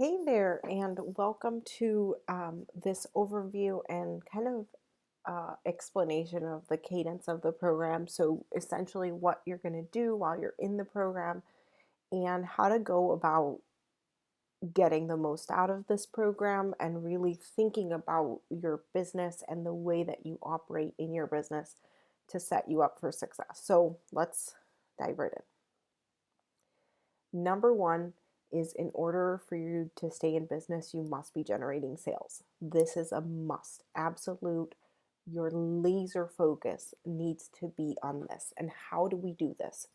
Hey there, and welcome to this overview and kind of explanation of the cadence of the program. So, essentially, what you're going to do while you're in the program and how to go about getting the most out of this program and really thinking about your business and the way that you operate in your business to set you up for success. So, let's dive right in. Number one is in order for you to stay in business, you must be generating sales. This is a must, absolute. Your laser focus needs to be on this. And how do we do this?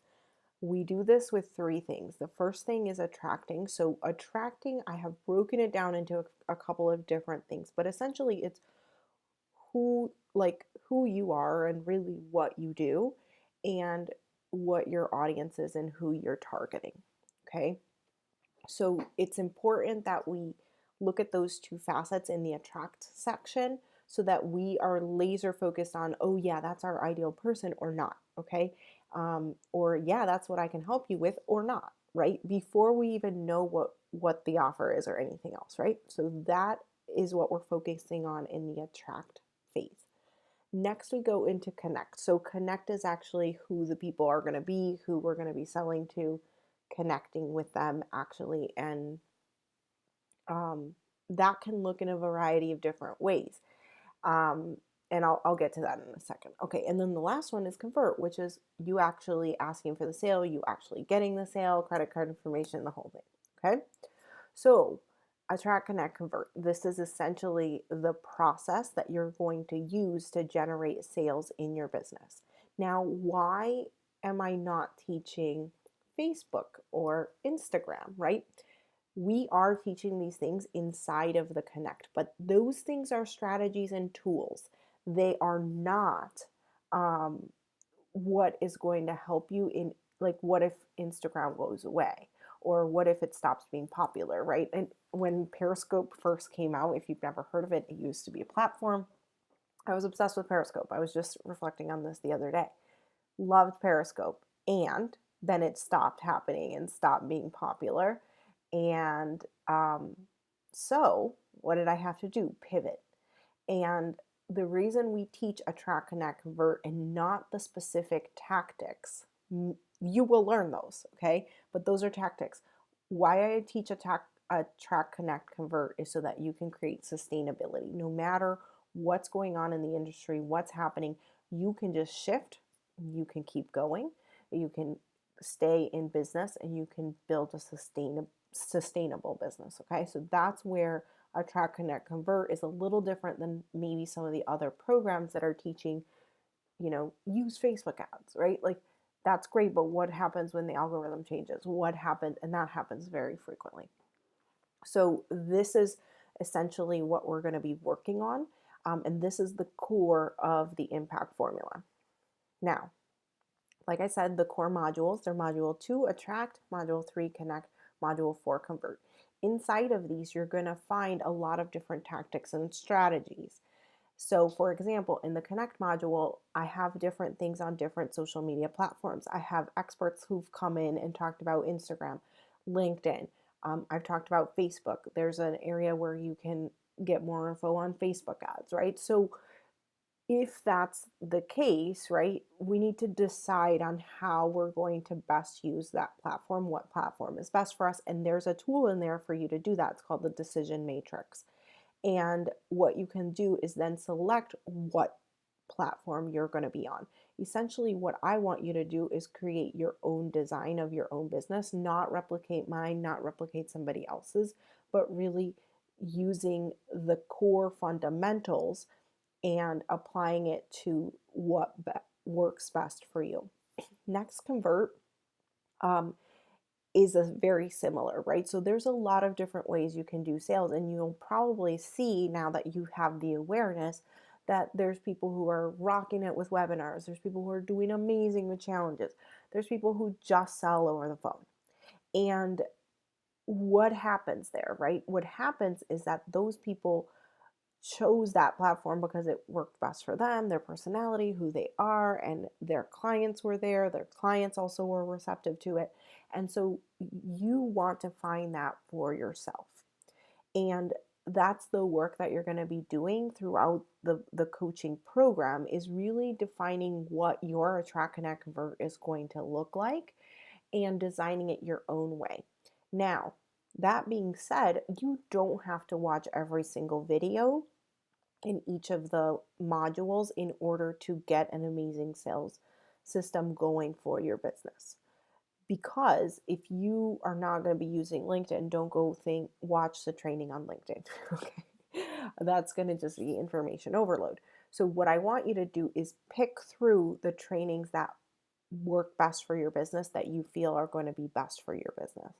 We do this with three things. The first thing is attracting. So, attracting, I have broken it down into a couple of different things, but essentially it's who you are and really what you do and what your audience is and who you're targeting. Okay? So it's important that we look at those two facets in the attract section so that we are laser focused on, oh, yeah, that's our ideal person or not. Okay. Or, yeah, that's what I can help you with or not. Right. Before we even know what the offer is or anything else. Right. So that is what we're focusing on in the attract phase. Next, we go into connect. So, connect is actually who the people are going to be, who we're going to be selling to, connecting with them actually. And um, that can look in a variety of different ways. Um, and I'll get to that in a second. Okay, and then the last one is convert, which is you actually asking for the sale, you actually getting the sale, credit card information, the whole thing. Okay, so attract, connect, convert. This is essentially the process that you're going to use to generate sales in your business. Now, why am I not teaching Facebook or Instagram, right? We are teaching these things inside of the Connect, but those things are strategies and tools. They are not um, what is going to help you in, like, what if Instagram goes away? Or what if it stops being popular, right? And when Periscope first came out, if you've never heard of it, it used to be a platform. I was obsessed with Periscope. I was just reflecting on this the other day. Loved Periscope. And then it stopped happening and stopped being popular. And so, what did I have to do? Pivot. And the reason we teach attract, connect, convert, and not the specific tactics, you will learn those, okay? But those are tactics. Why I teach attract, connect, convert is so that you can create sustainability. No matter what's going on in the industry, what's happening, you can just shift, you can keep going, you can stay in business, and you can build a sustainable business, okay? So that's where attract, connect, convert is a little different than maybe some of the other programs that are teaching, use Facebook ads, right? Like, that's great, but what happens when the algorithm changes? What happens? And that happens very frequently. So this is essentially what we're going to be working on. And this is the core of the impact formula. Now, like I said, the core modules, they're module 2, attract, module 3, connect, module 4, convert. Inside of these, you're going to find a lot of different tactics and strategies. So, for example, in the Connect module, I have different things on different social media platforms. I have experts who've come in and talked about Instagram, LinkedIn. I've talked about Facebook. There's an area where you can get more info on Facebook ads, right? So, if that's the case, right, we need to decide on how we're going to best use that platform, what platform is best for us. And there's a tool in there for you to do that. It's called the decision matrix. And what you can do is then select what platform you're going to be on. Essentially, what I want you to do is create your own design of your own business, not replicate mine, not replicate somebody else's, but really using the core fundamentals and applying it to what works best for you. Next, convert um, is a very similar, right? So there's a lot of different ways you can do sales, and you'll probably see now that you have the awareness that there's people who are rocking it with webinars, there's people who are doing amazing with challenges, there's people who just sell over the phone. And what happens there, right? What happens is that those people chose that platform because it worked best for them, their personality, who they are, and their clients were there. Their clients also were receptive to it. And so you want to find that for yourself. And that's the work that you're going to be doing throughout the coaching program, is really defining what your attract, connect, convert is going to look like and designing it your own way. Now, that being said, you don't have to watch every single video in each of the modules in order to get an amazing sales system going for your business. Because if you are not going to be using LinkedIn, don't go watch the training on LinkedIn. Okay. That's going to just be information overload. So what I want you to do is pick through the trainings that work best for your business, that you feel are going to be best for your business.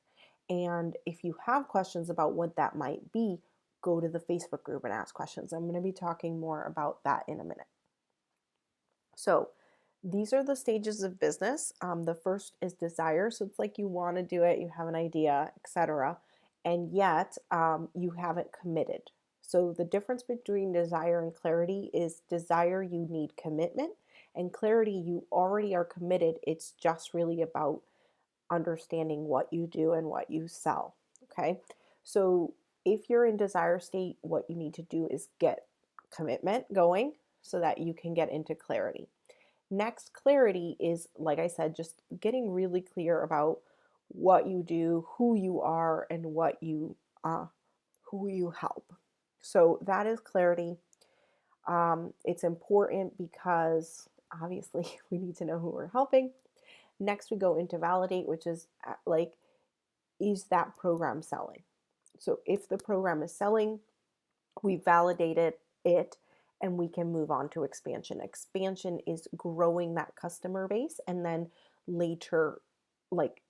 And if you have questions about what that might be, go to the Facebook group and ask questions. I'm going to be talking more about that in a minute. So these are the stages of business. The first is desire. So it's like you want to do it, you have an idea, etc. And yet you haven't committed. So the difference between desire and clarity is desire, you need commitment, and clarity, you already are committed. It's just really about understanding what you do and what you sell. Okay. So if you're in desire state, what you need to do is get commitment going so that you can get into clarity. Next, clarity is, like I said, just getting really clear about what you do, who you are, and who you help. So that is clarity. It's important because obviously we need to know who we're helping. Next, we go into validate, which is like, is that program selling? So if the program is selling, we validated it and we can move on to expansion. Expansion is growing that customer base, and then later, like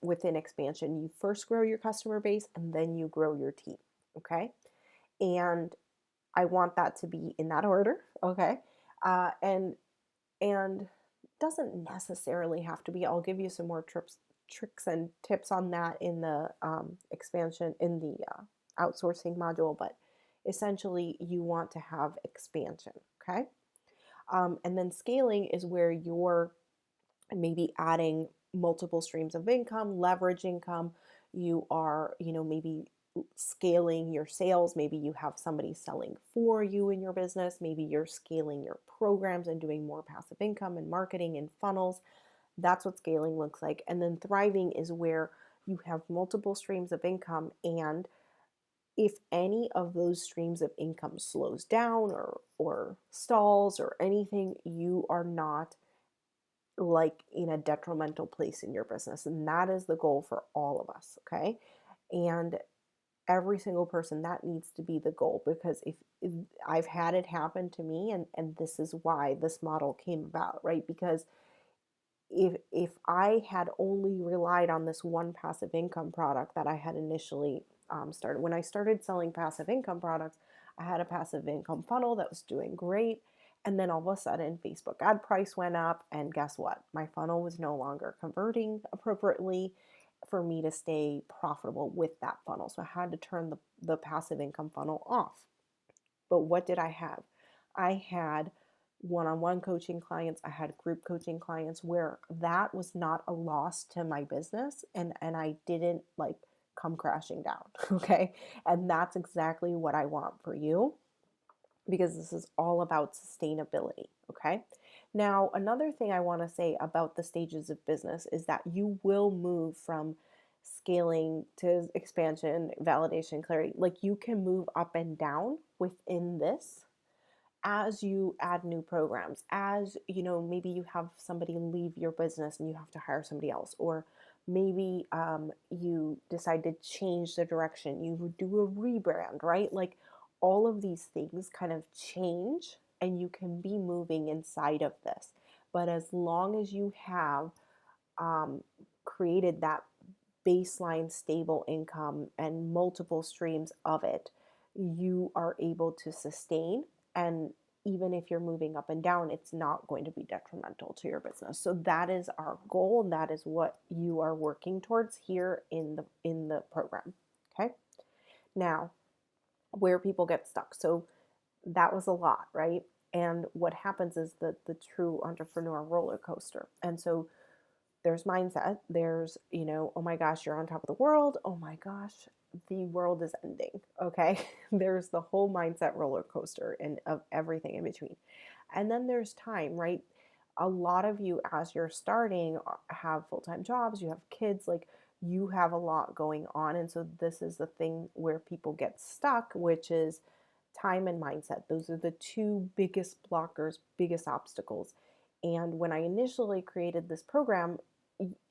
within expansion, you first grow your customer base and then you grow your team. Okay. And I want that to be in that order. Okay. And doesn't necessarily have to be. I'll give you some more tricks and tips on that in the expansion, in the outsourcing module, but essentially you want to have expansion, okay? And then scaling is where you're maybe adding multiple streams of income, leverage income. You are, maybe scaling your sales. Maybe you have somebody selling for you in your business. Maybe you're scaling your programs and doing more passive income and marketing and funnels. That's what scaling looks like. And then thriving is where you have multiple streams of income, and if any of those streams of income slows down or stalls or anything, you are not like in a detrimental place in your business. And that is the goal for all of us, okay? And every single person, that needs to be the goal, because if I've had it happen to me, and this is why this model came about, right? Because if I had only relied on this one passive income product that I had initially started, when I started selling passive income products, I had a passive income funnel that was doing great. And then all of a sudden, Facebook ad price went up, and guess what? My funnel was no longer converting appropriately for me to stay profitable with that funnel. So I had to turn the passive income funnel off. But what did I have? I had one-on-one coaching clients, I had group coaching clients, where that was not a loss to my business, and I didn't like come crashing down. Okay. And that's exactly what I want for you, because this is all about sustainability. Okay. Now, another thing I want to say about the stages of business is that you will move from scaling to expansion, validation, clarity. Like, you can move up and down within this as you add new programs, as maybe you have somebody leave your business and you have to hire somebody else, or maybe you decide to change the direction, you do a rebrand, right? Like, all of these things kind of change, and you can be moving inside of this. But as long as you have created that baseline stable income and multiple streams of it, you are able to sustain. And even if you're moving up and down, it's not going to be detrimental to your business. So that is our goal, and that is what you are working towards here in the program. Okay. Now, where people get stuck. So that was a lot, right? And what happens is the true entrepreneur roller coaster. And so there's mindset, there's, oh my gosh, you're on top of the world. Oh my gosh, the world is ending, okay? There's the whole mindset roller coaster and of everything in between. And then there's time, right? A lot of you, as you're starting, have full time jobs, you have kids, like you have a lot going on. And so, this is the thing where people get stuck, which is time and mindset. Those are the two biggest blockers, biggest obstacles. And when I initially created this program,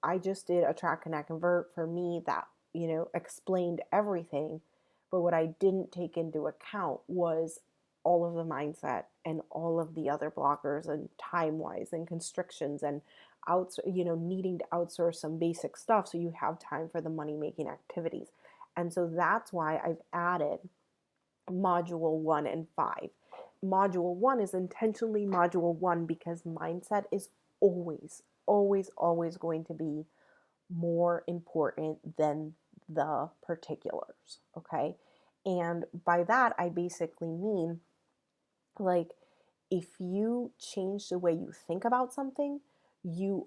I just did attract, connect, convert. For me, that, explained everything. But what I didn't take into account was all of the mindset and all of the other blockers and time wise and constrictions and needing to outsource some basic stuff so you have time for the money making activities. And so that's why I've added module 1 and 5. Module 1 is intentionally module 1 because mindset is always, always, always going to be more important than the particulars, okay? And by that, I basically mean, like, if you change the way you think about something, you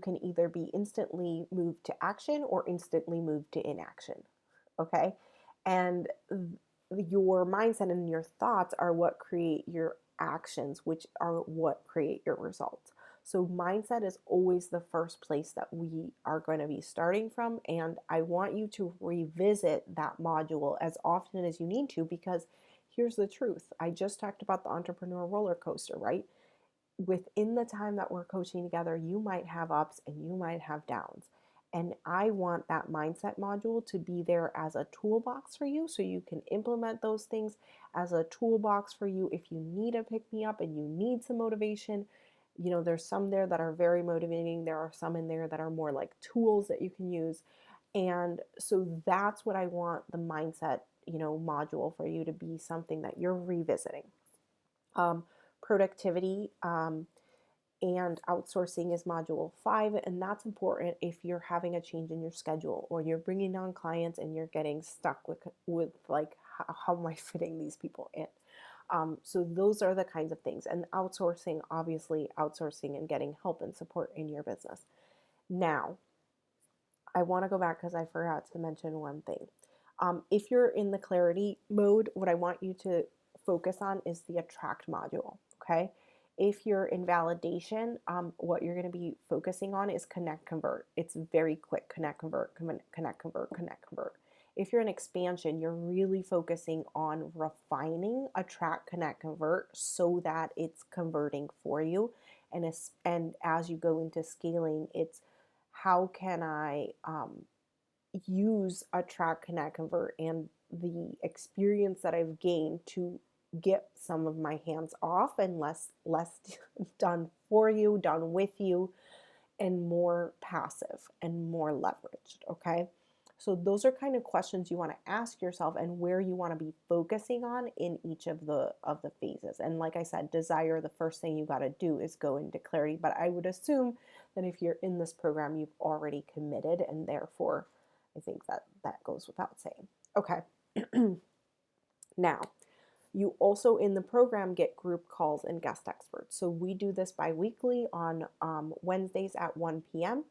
can either be instantly moved to action or instantly moved to inaction, okay? And your mindset and your thoughts are what create your actions, which are what create your results. So mindset is always the first place that we are going to be starting from. And I want you to revisit that module as often as you need to, because here's the truth. I just talked about the entrepreneur roller coaster, right? Within the time that we're coaching together, you might have ups and you might have downs. And I want that mindset module to be there as a toolbox for you so you can implement those things as a toolbox for you if you need a pick me up and you need some motivation. There's some there that are very motivating. There are some in there that are more like tools that you can use. And so that's what I want the mindset, module for you to be, something that you're revisiting. Productivity and outsourcing is module 5, and that's important if you're having a change in your schedule or you're bringing on clients and you're getting stuck with like, how am I fitting these people in? So those are the kinds of things. And outsourcing, obviously, outsourcing and getting help and support in your business. Now, I want to go back because I forgot to mention one thing. If you're in the clarity mode, what I want you to focus on is the attract module, okay? If you're in validation, what you're going to be focusing on is connect, convert. It's very quick: connect, convert, connect, convert, connect, convert. If you're in expansion, you're really focusing on refining attract, connect, convert so that it's converting for you. And as you go into scaling, it's how can I use attract, connect, convert and the experience that I've gained to get some of my hands off and less done for you, done with you, and more passive and more leveraged, okay? So those are kind of questions you want to ask yourself and where you want to be focusing on in each of the phases. And like I said, desire, the first thing you got to do is go into clarity, but I would assume that if you're in this program, you've already committed, and therefore I think that goes without saying. Okay. Now, you also in the program get group calls and guest experts. So we do this bi-weekly on Wednesdays at 1 p.m.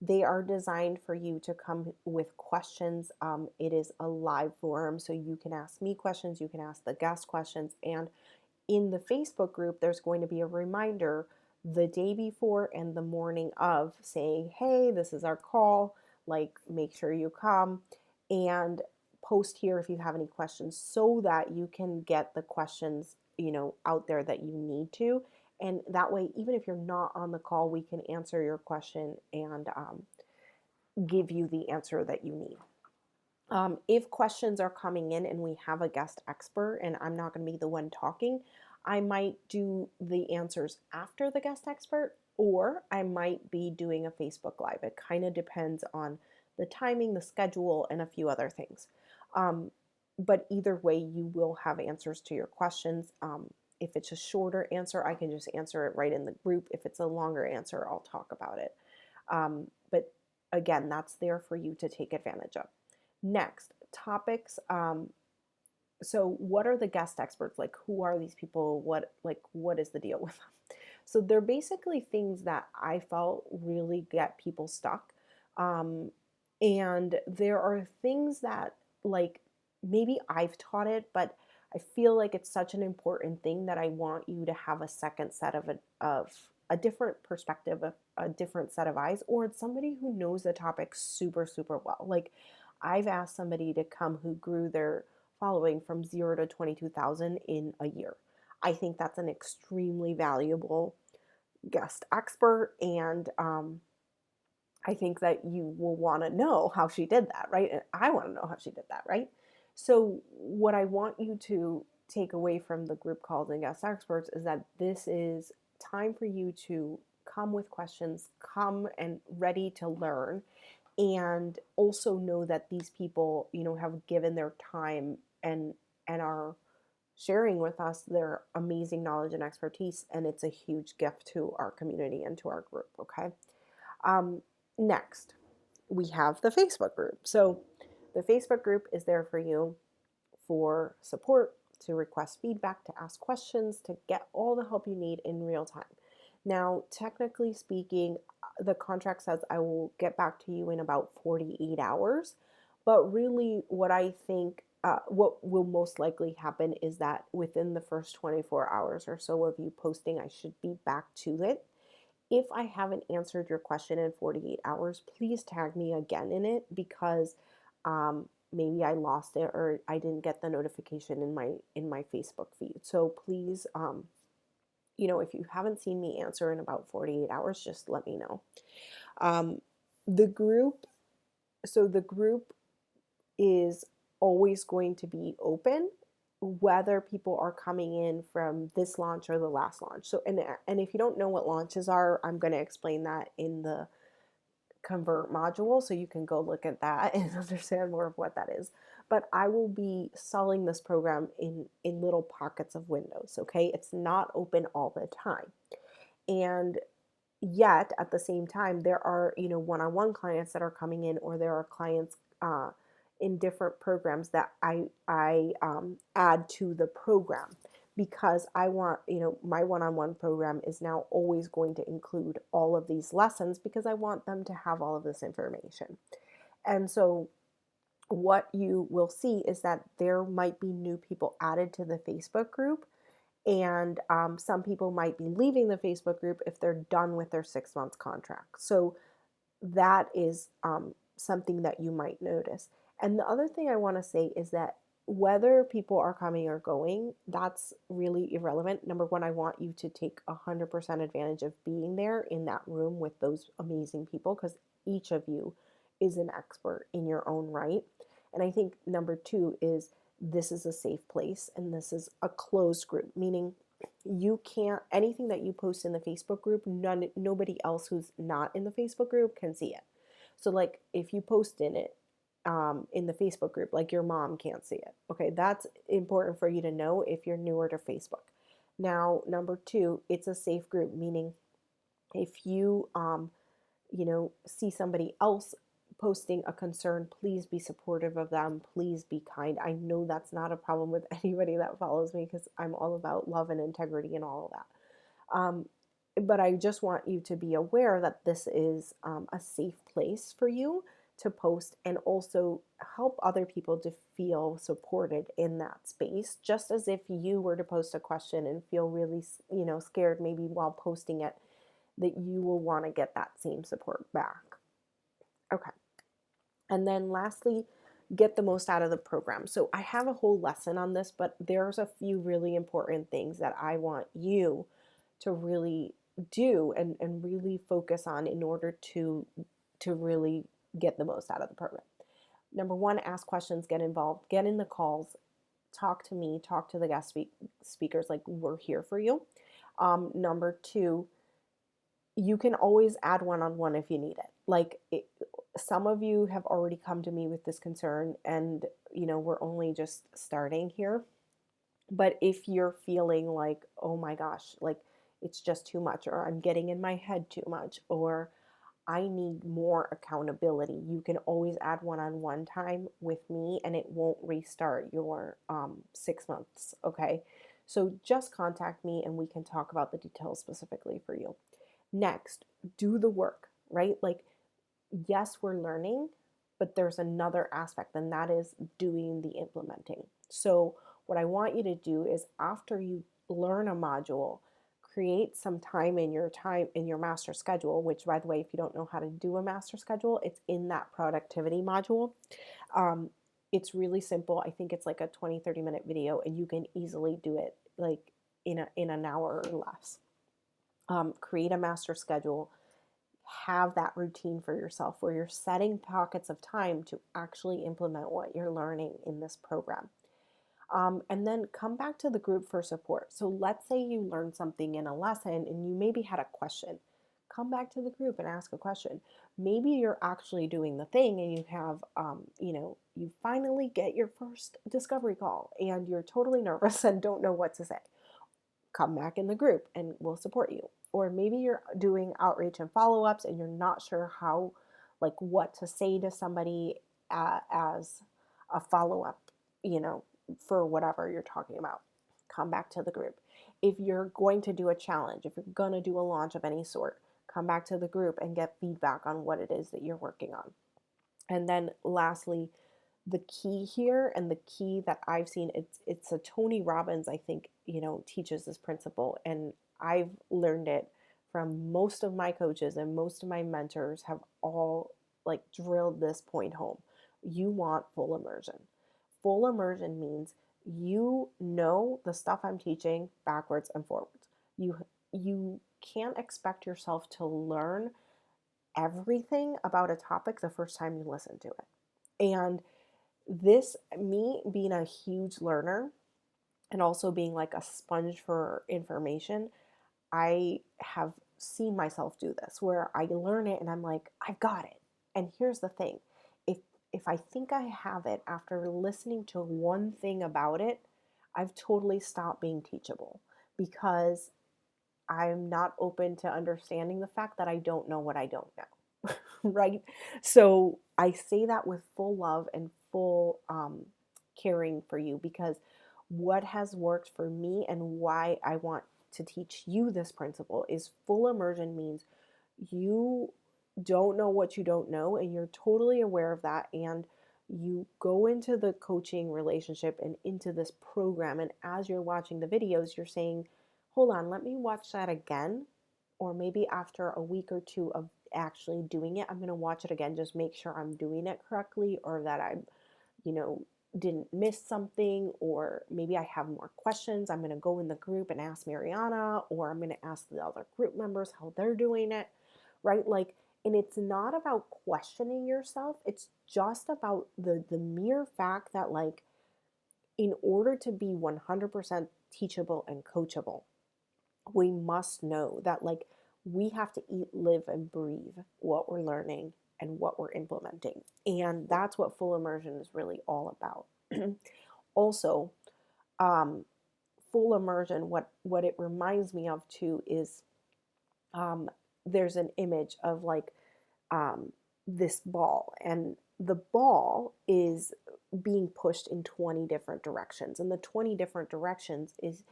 They are designed for you to come with questions. It is a live forum, so you can ask me questions, you can ask the guest questions, and in the Facebook group, there's going to be a reminder the day before and the morning of saying, hey, this is our call, like make sure you come, and post here if you have any questions so that you can get the questions, out there that you need to. And that way, even if you're not on the call, we can answer your question and give you the answer that you need. If questions are coming in and we have a guest expert and I'm not going to be the one talking, I might do the answers after the guest expert, or I might be doing a Facebook Live. It kind of depends on the timing, the schedule, and a few other things. But either way, you will have answers to your questions. If it's a shorter answer, I can just answer it right in the group. If it's a longer answer, I'll talk about it. But again, that's there for you to take advantage of. Next, topics. So what are the guest experts? Like, who are these people? What is the deal with them? So they're basically things that I felt really get people stuck. And there are things that, like, maybe I've taught it, but I feel like it's such an important thing that I want you to have a second set of a different perspective, a different set of eyes, or it's somebody who knows the topic super, super well. Like, I've asked somebody to come who grew their following from 0 to 22,000 in a year. I think that's an extremely valuable guest expert, and I think that you will want to know how she did that, right? And I want to know how she did that, right? So, what I want you to take away from the group calls and guest experts is that this is time for you to come with questions, come and ready to learn, and also know that these people, have given their time and are sharing with us their amazing knowledge and expertise, and it's a huge gift to our community and to our group, okay? Um, Next, we have the Facebook group. So the Facebook group is there for you for support, to request feedback, to ask questions, to get all the help you need in real time. Now, technically speaking, the contract says I will get back to you in about 48 hours. But really, what I think, what will most likely happen is that within the first 24 hours or so of you posting, I should be back to it. If I haven't answered your question in 48 hours, please tag me again in it, because maybe I lost it or I didn't get the notification in my Facebook feed. So please, if you haven't seen me answer in about 48 hours, just let me know. Um, the group, the group is always going to be open, whether people are coming in from this launch or the last launch. So, and if you don't know what launches are, I'm going to explain that in the Convert module, so you can go look at that and understand more of what that is. But I will be selling this program in little pockets of windows, okay? It's not open all the time. And yet, at the same time, there are, one-on-one clients that are coming in, or there are clients in different programs that I add to the program, because I want, my one-on-one program is now always going to include all of these lessons, because I want them to have all of this information. And so what you will see is that there might be new people added to the Facebook group, and some people might be leaving the Facebook group if they're done with their 6 month contract. So that is something that you might notice. And the other thing I want to say is that whether people are coming or going, that's really irrelevant. Number one, I want you to take 100% advantage of being there in that room with those amazing people, because each of you is an expert in your own right. And I think number two is, this is a safe place, and this is a closed group, meaning you can't, anything that you post in the Facebook group, nobody else who's not in the Facebook group can see it. So like, if you post in it, in the Facebook group, like, your mom can't see it. Okay, that's important for you to know if you're newer to Facebook. Now, number two, it's a safe group, meaning if you, see somebody else posting a concern, please be supportive of them. Please be kind. I know that's not a problem with anybody that follows me, because I'm all about love and integrity and all of that. But I just want you to be aware that this is a safe place for you to post, and also help other people to feel supported in that space, just as if you were to post a question and feel really, scared maybe while posting it, that you will want to get that same support back. Okay. And then lastly, get the most out of the program. So I have a whole lesson on this, but there's a few really important things that I want you to really do and really focus on in order to really get the most out of the program. Number one, ask questions, get involved, get in the calls, talk to me, talk to the guest speakers, like, we're here for you. Number two, you can always add one-on-one if you need it. Like, some of you have already come to me with this concern, and we're only just starting here. But if you're feeling like, oh my gosh, like, it's just too much, or I'm getting in my head too much, or I need more accountability, you can always add one-on-one time with me, and it won't restart your 6 months, okay? So just contact me and we can talk about the details specifically for you. Next, do the work, right? Like, yes, we're learning, but there's another aspect, and that is doing the implementing. So what I want you to do is, after you learn a module, create some time in your master schedule, which, by the way, if you don't know how to do a master schedule, it's in that productivity module. um, it's really simple. I think it's like a 20-30 minute video, and you can easily do it like in an hour or less. Create a master schedule, have that routine for yourself where you're setting pockets of time to actually implement what you're learning in this program. And then come back to the group for support. So let's say you learned something in a lesson and you maybe had a question. Come back to the group and ask a question. Maybe you're actually doing the thing and you have, you finally get your first discovery call and you're totally nervous and don't know what to say. Come back in the group and we'll support you. Or maybe you're doing outreach and follow-ups and you're not sure how, like, what to say to somebody as a follow-up, for whatever you're talking about. Come back to the group. If you're going to do a challenge, if you're going to do a launch of any sort, come back to the group and get feedback on what it is that you're working on. And then lastly, the key here, and the key that I've seen, it's a Tony Robbins, I think, teaches this principle, and I've learned it from most of my coaches, and most of my mentors have all like drilled this point home. You want full immersion. Full immersion means you know the stuff I'm teaching backwards and forwards. You can't expect yourself to learn everything about a topic the first time you listen to it. And this, me being a huge learner and also being like a sponge for information, I have seen myself do this where I learn it and I'm like, I've got it. And here's the thing. If I think I have it after listening to one thing about it, I've totally stopped being teachable, because I'm not open to understanding the fact that I don't know what I don't know. Right? So I say that with full love and full caring for you, because what has worked for me and why I want to teach you this principle is full immersion means you don't know what you don't know, and you're totally aware of that, and you go into the coaching relationship and into this program, and as you're watching the videos, you're saying, hold on, let me watch that again. Or maybe after a week or two of actually doing it, I'm going to watch it again, just make sure I'm doing it correctly, or that I'm, didn't miss something, or maybe I have more questions. I'm going to go in the group and ask Mariana, or I'm going to ask the other group members how they're doing it, right? Like, and it's not about questioning yourself. It's just about the mere fact that, like, in order to be 100% teachable and coachable, we must know that, like, we have to eat, live, and breathe what we're learning and what we're implementing. And that's what full immersion is really all about. Also, full immersion, what it reminds me of too is there's an image of like this ball, and the ball is being pushed in 20 different directions, and the 20 different directions is,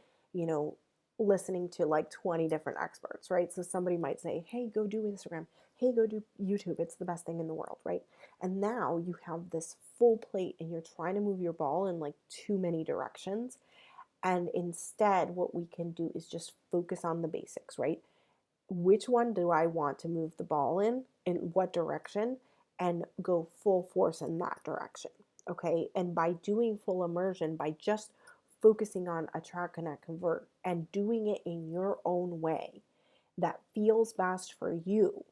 listening to like 20 different experts, right? So somebody might say, hey, go do Instagram, hey, go do YouTube, it's the best thing in the world, right? And now you have this full plate and you're trying to move your ball in like too many directions. And instead, what we can do is just focus on the basics, right? Which one do I want to move the ball in what direction, and go full force in that direction, okay? And by doing full immersion, by just focusing on attract, connect, convert, and doing it in your own way that feels best for you,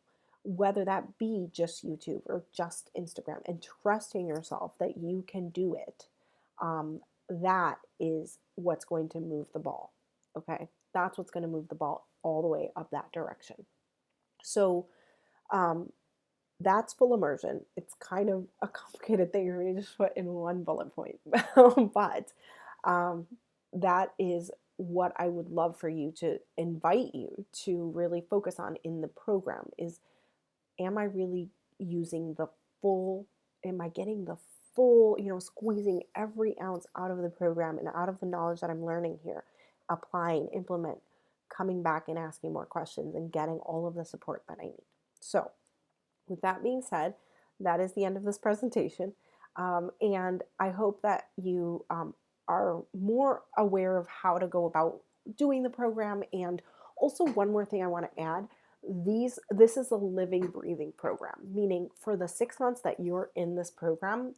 whether that be just YouTube or just Instagram, and trusting yourself that you can do it, that is what's going to move the ball, okay? That's what's going to move the ball all the way up that direction. So that's full immersion. It's kind of a complicated thing for me to just put in one bullet point, but that is what I would love for you to invite you to really focus on in the program is, am I really using the full, am I getting the full, squeezing every ounce out of the program and out of the knowledge that I'm learning here, applying, implement, coming back and asking more questions and getting all of the support that I need. So with that being said, that is the end of this presentation. And I hope that you are more aware of how to go about doing the program. And also, one more thing I want to add, this is a living, breathing program, meaning for the 6 months that you're in this program,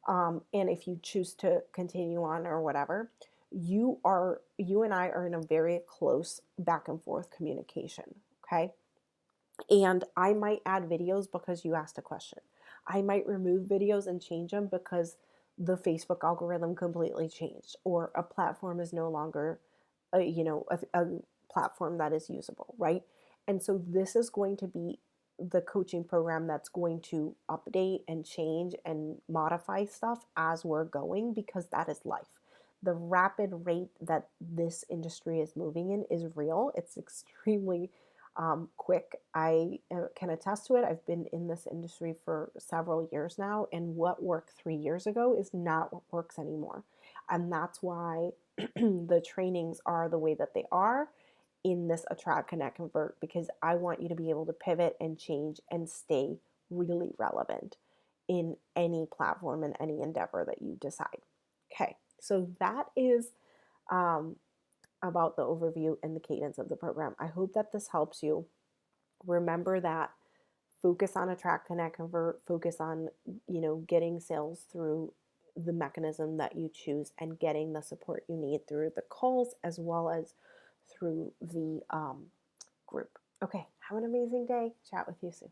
and if you choose to continue on or whatever, you and I are in a very close back and forth communication. Okay. And I might add videos because you asked a question. I might remove videos and change them because the Facebook algorithm completely changed, or a platform is no longer a platform that is usable, right? And so this is going to be the coaching program that's going to update and change and modify stuff as we're going, because that is life. The rapid rate that this industry is moving in is real. It's extremely quick. I can attest to it. I've been in this industry for several years now, and what worked 3 years ago is not what works anymore. And that's why the trainings are the way that they are in this Attract, Connect, Convert, because I want you to be able to pivot and change and stay really relevant in any platform and any endeavor that you decide. Okay, so that is about the overview and the cadence of the program. I hope that this helps you. Remember that focus on Attract, Connect, Convert, focus on, getting sales through the mechanism that you choose and getting the support you need through the calls as well as through the group. Okay, have an amazing day. Chat with you soon.